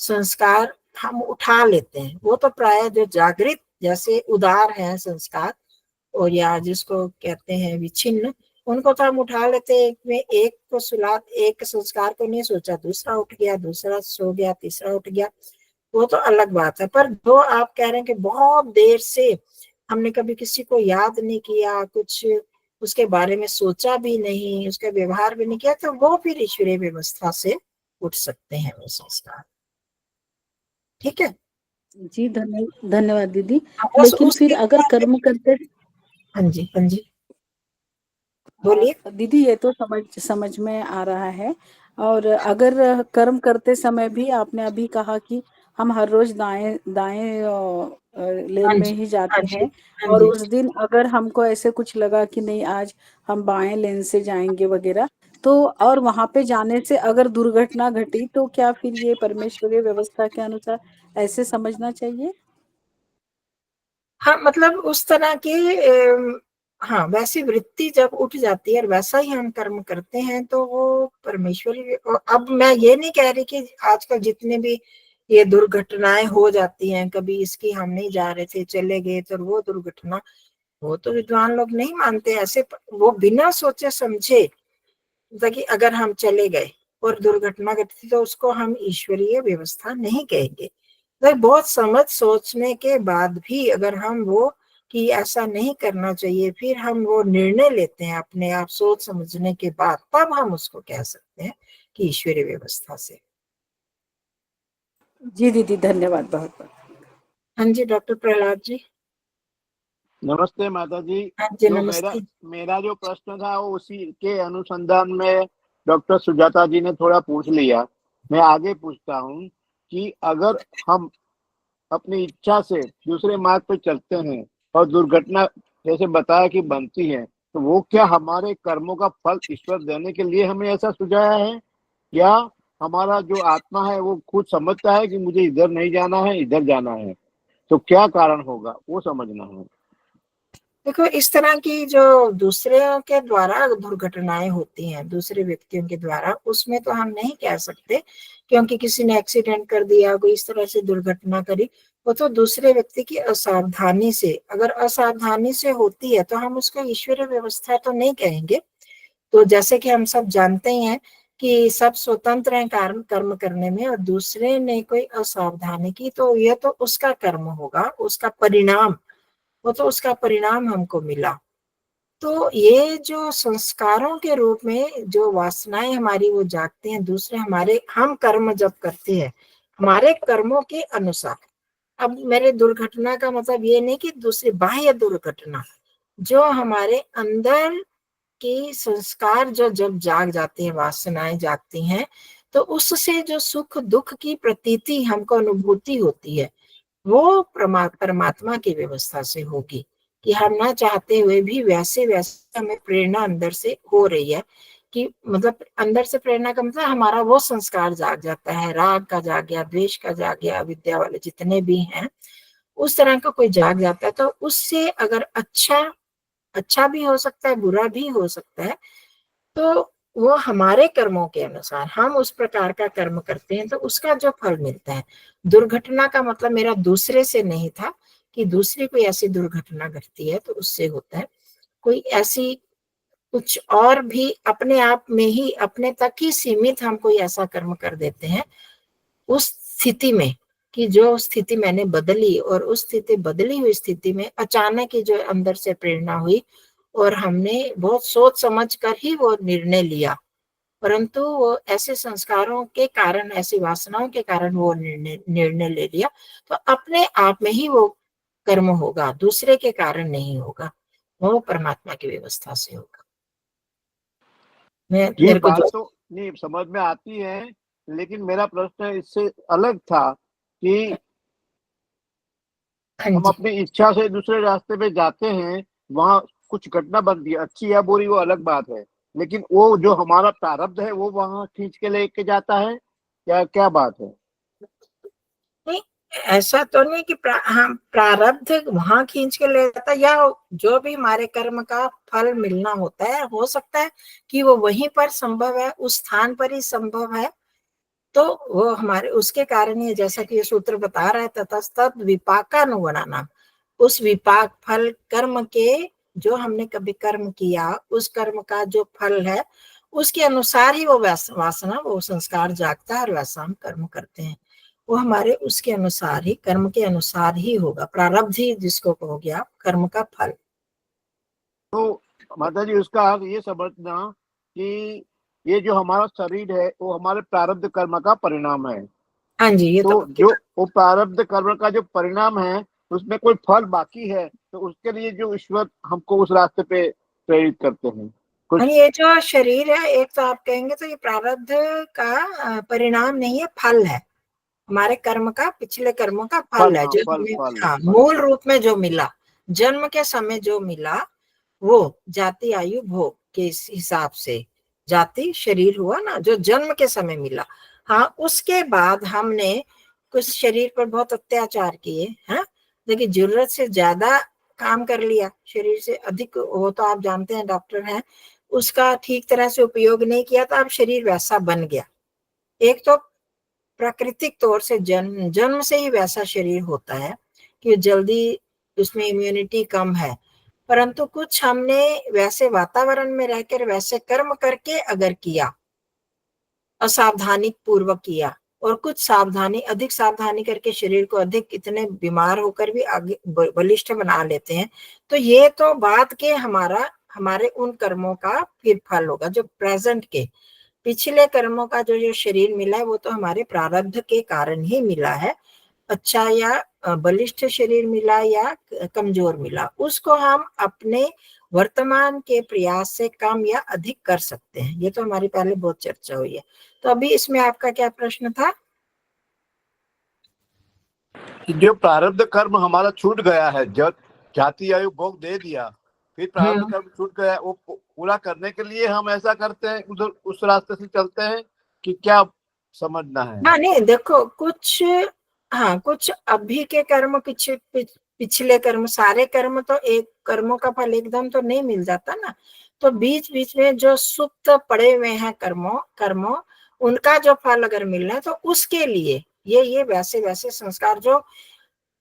संस्कार हम उठा लेते हैं। वो तो प्राय जो जागृत, जैसे उदार है संस्कार, और या जिसको कहते हैं विच्छिन्न, उनको तो हम उठा लेते हैं। एक में एक को सुला, एक संस्कार को नहीं सोचा, दूसरा उठ गया, दूसरा सो गया, तीसरा उठ गया, वो तो अलग बात है। पर जो आप कह रहे हैं कि बहुत देर से हमने कभी किसी को याद नहीं किया, कुछ उसके बारे में सोचा भी नहीं, उसका व्यवहार भी नहीं किया, तो वो फिर ईश्वरीय व्यवस्था से उठ सकते हैं वो संस्कार। ठीक है जी, धन्यवाद दीदी। बस लेकिन फिर अगर कर्म करते, हाँ जी, हाँ जी, बोलिए। दीदी ये तो समझ में आ रहा है। और अगर कर्म करते समय भी आपने अभी कहा कि हम हर रोज दाएं दाएं हाँ लेन में जी, ही हाँ जाते जी, हैं, हाँ और जी। उस दिन अगर हमको ऐसे कुछ लगा कि नहीं आज हम बाएं लेन से जाएंगे वगैरह, तो और वहां पे जाने से अगर दुर्घटना घटी, तो क्या फिर ये परमेश्वरीय व्यवस्था के अनुसार ऐसे समझना चाहिए? हाँ, मतलब उस तरह की हाँ, वैसी वृत्ति जब उठ जाती है और वैसा ही हम कर्म करते हैं, तो वो परमेश्वरी। अब मैं ये नहीं कह रही कि आजकल जितने भी ये दुर्घटनाएं हो जाती हैं, कभी इसकी हम नहीं जा रहे थे, चले गए, तो वो दुर्घटना, वो तो विद्वान लोग नहीं मानते ऐसे। वो बिना सोचे समझे, कि अगर हम चले गए और दुर्घटना घटी, तो उसको हम ईश्वरीय व्यवस्था नहीं कहेंगे। तो बहुत समझ सोचने के बाद भी अगर हम वो, कि ऐसा नहीं करना चाहिए, फिर हम वो निर्णय लेते हैं अपने आप सोच समझने के बाद, तब हम उसको कह सकते हैं कि ईश्वरीय व्यवस्था से। जी दीदी, धन्यवाद बहुत बहुत। हाँ जी, डॉक्टर प्रहलाद जी। नमस्ते माता जी। हाँ जी, जो नमस्ते। मेरा जो प्रश्न था वो उसी के अनुसंधान में डॉक्टर सुजाता जी ने थोड़ा पूछ लिया। मैं आगे पूछता हूँ कि अगर हम अपनी इच्छा से दूसरे मार्ग पर चलते हैं और दुर्घटना जैसे बताया कि बनती है, तो वो क्या हमारे कर्मों का फल ईश्वर देने के लिए हमें ऐसा सुझाया है, या हमारा जो आत्मा है वो खुद समझता है कि मुझे इधर नहीं जाना है, इधर जाना है? तो क्या कारण होगा वो समझना है। देखो, इस तरह की जो दूसरे के द्वारा दुर्घटनाएं होती हैं, दूसरे व्यक्तियों के द्वारा, उसमें तो हम नहीं कह सकते, क्योंकि किसी ने एक्सीडेंट कर दिया, कोई इस तरह से दुर्घटना करी, वो तो दूसरे व्यक्ति की असावधानी से, अगर असावधानी से होती है, तो हम उसको ईश्वरीय व्यवस्था तो नहीं कहेंगे। तो जैसे कि हम सब जानते ही हैं कि सब स्वतंत्र हैं कर्म कर्म करने में, और दूसरे ने कोई असावधानी की, तो यह तो उसका कर्म होगा, उसका परिणाम, वो तो उसका परिणाम हमको मिला। तो ये जो संस्कारों के रूप में जो वासनाएं हमारी वो जागते हैं, दूसरे हमारे हम कर्म जब करते हैं हमारे कर्मों के अनुसार। अब मेरे दुर्घटना का मतलब ये नहीं कि दूसरी बाह्य दुर्घटना, जो हमारे अंदर के संस्कार जो जब जाग जाते हैं, वासनाएं जागती हैं, तो उससे जो सुख दुख की प्रतीति हमको अनुभूति होती है वो परमात्मा की व्यवस्था से होगी, कि हम ना चाहते हुए भी वैसे वैसे हमें प्रेरणा अंदर से हो रही है, कि मतलब अंदर से प्रेरणा का मतलब हमारा वो संस्कार जाग जाता है, राग का जाग गया, द्वेष का जाग गया, अविद्या वाले जितने भी हैं उस तरह का कोई जाग जाता है, तो उससे अगर अच्छा भी हो सकता है, बुरा भी हो सकता है, तो वो हमारे कर्मों के अनुसार हम उस प्रकार का कर्म करते हैं तो उसका जो फल मिलता है। दुर्घटना का मतलब मेरा दूसरे से नहीं था कि दूसरी कोई ऐसी दुर्घटना घटती है तो उससे होता है, कोई ऐसी कुछ और भी अपने आप में ही अपने तक ही सीमित हम कोई ऐसा कर्म कर देते हैं उस स्थिति में, कि जो स्थिति मैंने बदली और उस स्थिति बदली हुई स्थिति में अचानक ही जो अंदर से प्रेरणा हुई और हमने बहुत सोच समझ कर ही वो निर्णय लिया, परंतु वो ऐसे संस्कारों के कारण, ऐसी वासनाओं के कारण वो निर्णय ले लिया, तो अपने आप में ही वो कर्म होगा, दूसरे के कारण नहीं होगा, वो परमात्मा की व्यवस्था से होगा। ये मेरे को बात जो तो नहीं समझ में आती है, लेकिन मेरा प्रश्न इससे अलग था कि हाँ हम जी, अपनी इच्छा से दूसरे रास्ते पे जाते हैं, वहां कुछ घटना बनती है, अच्छी या बुरी वो अलग बात है, लेकिन वो जो हमारा प्रारब्ध है वो वहां खींच के लेके जाता है, क्या क्या बात है? नहीं ऐसा तो नहीं कि हाँ प्रारब्ध वहां खींच के ले जाता, या जो भी हमारे कर्म का फल मिलना होता है हो सकता है कि वो वहीं पर संभव है, उस स्थान पर ही संभव है, तो वो हमारे उसके कारण ही, जैसा कि ये सूत्र बता रहा है, ततस्तद विपाकानुगुणानाम, उस विपाक फल कर्म के, जो हमने कभी कर्म किया उस कर्म का जो फल है उसके अनुसार ही वो वासना वो संस्कार जागता है और वैसा हम कर्म करते हैं, वो हमारे उसके अनुसार ही, कर्म के अनुसार ही होगा, प्रारब्ध ही जिसको कहोगे आप, कर्म का फल। तो माता जी उसका अर्थ ये समझना कि ये जो हमारा शरीर है वो हमारे प्रारब्ध कर्म का परिणाम है। हाँ जी, ये तो तो पक्की जो बात। वो प्रारब्ध कर्म का जो परिणाम है उसमें कोई फल बाकी है, तो उसके लिए जो ईश्वर हमको उस रास्ते पे प्रेरित करते हैं कुछ। हाँ, ये जो शरीर है, एक तो आप कहेंगे तो ये प्रारब्ध का परिणाम नहीं है, फल है, हमारे कर्म का, पिछले कर्मों का फल फल, है, हाँ जो फल हमें फल हाँ फल। मूल रूप में जो मिला, जन्म के समय जो मिला, वो जाति आयु भोग के हिसाब से, जाति शरीर हुआ ना जो जन्म के समय मिला, हाँ उसके बाद हमने कुछ शरीर पर बहुत अत्याचार किए हैं, लेकिन जरूरत से ज्यादा काम कर लिया, शरीर से अधिक, वो तो आप जानते हैं, डॉक्टर हैं, उसका ठीक तरह से उपयोग नहीं किया तो अब शरीर वैसा बन गया। एक तो प्राकृतिक तौर से जन्म जन्म से ही वैसा शरीर होता है कि जल्दी उसमें इम्यूनिटी कम है, परंतु कुछ हमने वैसे वातावरण में रहकर वैसे कर्म करके अगर किया, असावधानी पूर्वक किया, और कुछ सावधानी, अधिक सावधानी करके शरीर को अधिक इतने बीमार होकर भी आगे बलिष्ठ बना लेते हैं, तो ये तो बात के हमारे उन कर्मों का फिर फल होगा, जो प्रेजेंट के पिछले कर्मों का जो शरीर मिला है वो तो हमारे प्रारब्ध के कारण ही मिला है, अच्छा या बलिष्ठ शरीर मिला या कमजोर मिला, उसको हम अपने वर्तमान के प्रयास से कम या अधिक कर सकते हैं, ये तो हमारी पहले बहुत चर्चा हुई है। तो अभी इसमें आपका क्या प्रश्न था? कि जो प्रारब्ध कर्म हमारा छूट गया है, जब जाति आयु भोग दे दिया, फिर प्रारब्ध कर्म छूट गया, वो पूरा करने के लिए हम ऐसा करते हैं, उधर उस रास्ते से चलते हैं कि क्या समझना है? हाँ नहीं देखो, कुछ हाँ कुछ अभी के कर्म, पिछले कर्म, सारे कर्म तो एक कर्मों का फल एकदम तो नहीं मिल जाता ना, तो बीच बीच में जो सुप्त पड़े हुए हैं कर्मों उनका जो फल अगर मिलना है तो उसके लिए ये वैसे वैसे संस्कार, जो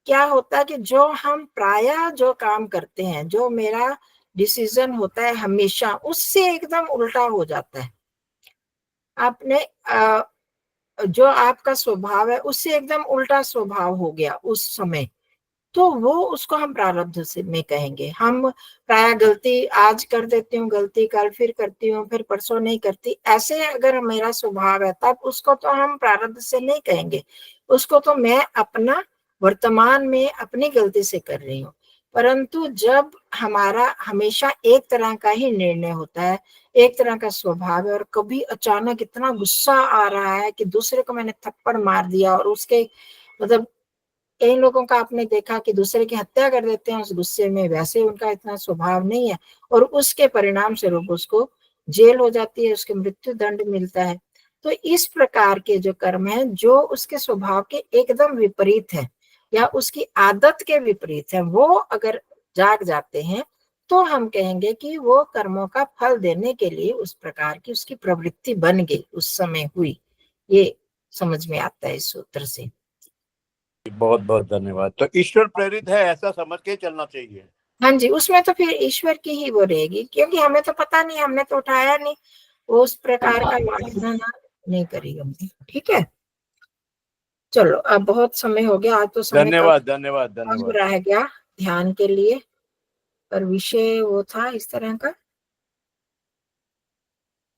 क्या होता है कि जो हम प्रायः जो काम करते हैं, जो मेरा डिसीजन होता है हमेशा उससे एकदम उल्टा हो जाता है, आपने जो आपका स्वभाव है उससे एकदम उल्टा स्वभाव हो गया उस समय, तो वो उसको हम प्रारब्ध से में कहेंगे। हम प्राय गलती आज कर देती हूँ, गलती कल फिर करती हूँ, फिर परसों नहीं करती, ऐसे अगर मेरा स्वभाव है तब उसको तो हम प्रारब्ध से नहीं कहेंगे, उसको तो मैं अपना वर्तमान में अपनी गलती से कर रही हूँ। परंतु जब हमारा हमेशा एक तरह का ही निर्णय होता है, एक तरह का स्वभाव है, और कभी अचानक इतना गुस्सा आ रहा है कि दूसरे को मैंने थप्पड़ मार दिया, और उसके मतलब कई लोगों का आपने देखा कि दूसरे की हत्या कर देते हैं उस गुस्से में, वैसे उनका इतना स्वभाव नहीं है, और उसके परिणाम स्वरूप उसको जेल हो जाती है, उसके मृत्यु दंड मिलता है। तो इस प्रकार के जो कर्म है जो उसके स्वभाव के एकदम विपरीत है या उसकी आदत के विपरीत है, वो अगर जाग जाते हैं तो हम कहेंगे कि वो कर्मों का फल देने के लिए उस प्रकार की उसकी प्रवृत्ति बन गई, उस समय हुई। ये समझ में आता है इस सूत्र से। बहुत बहुत धन्यवाद। तो ईश्वर प्रेरित है ऐसा समझ के चलना चाहिए। हाँ जी, उसमें तो फिर ईश्वर की ही वो रहेगी, क्योंकि हमें तो पता नहीं, हमने तो उठाया नहीं, वो उस प्रकार का वासना नहीं करी हमने। ठीक है, चलो अब बहुत समय हो गया, आज तो समय धन्यवाद धन्यवाद कम धन्यवाद। रह गया ध्यान के लिए, पर विषय वो था इस तरह का,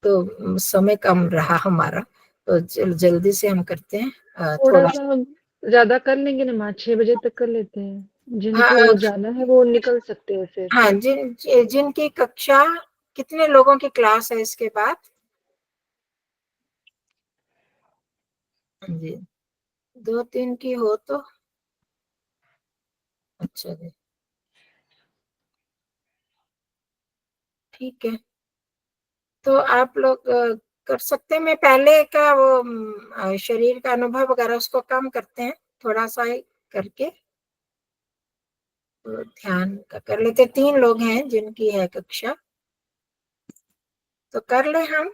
तो समय कम रहा हमारा, तो जल्दी से हम करते हैं थोड़ा थोड़ा। सा ज्यादा कर लेंगे ना माँ, 6 बजे तक कर लेते हैं, जिनको हाँ जाना है वो निकल सकते हैं फिर। हाँ, जिनकी कक्षा, कितने लोगों की क्लास है इसके बाद? जी, 2-3 की हो तो अच्छा जी, ठीक है। तो आप लोग कर सकते हैं, मैं पहले का वो शरीर का अनुभव वगैरह उसको कम करते हैं थोड़ा सा ही करके, तो ध्यान का कर लेते। 3 लोग हैं जिनकी है कक्षा, तो कर ले हम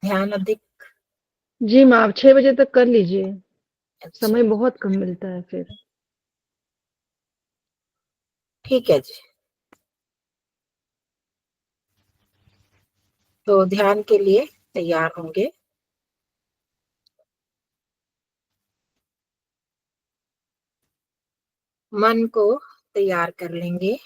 ध्यान अधिक। जी माँ, आप 6 बजे तक कर लीजिए, अच्छा, समय बहुत कम मिलता है फिर। ठीक है जी। तो ध्यान के लिए तैयार होंगे। मन को तैयार कर लेंगे।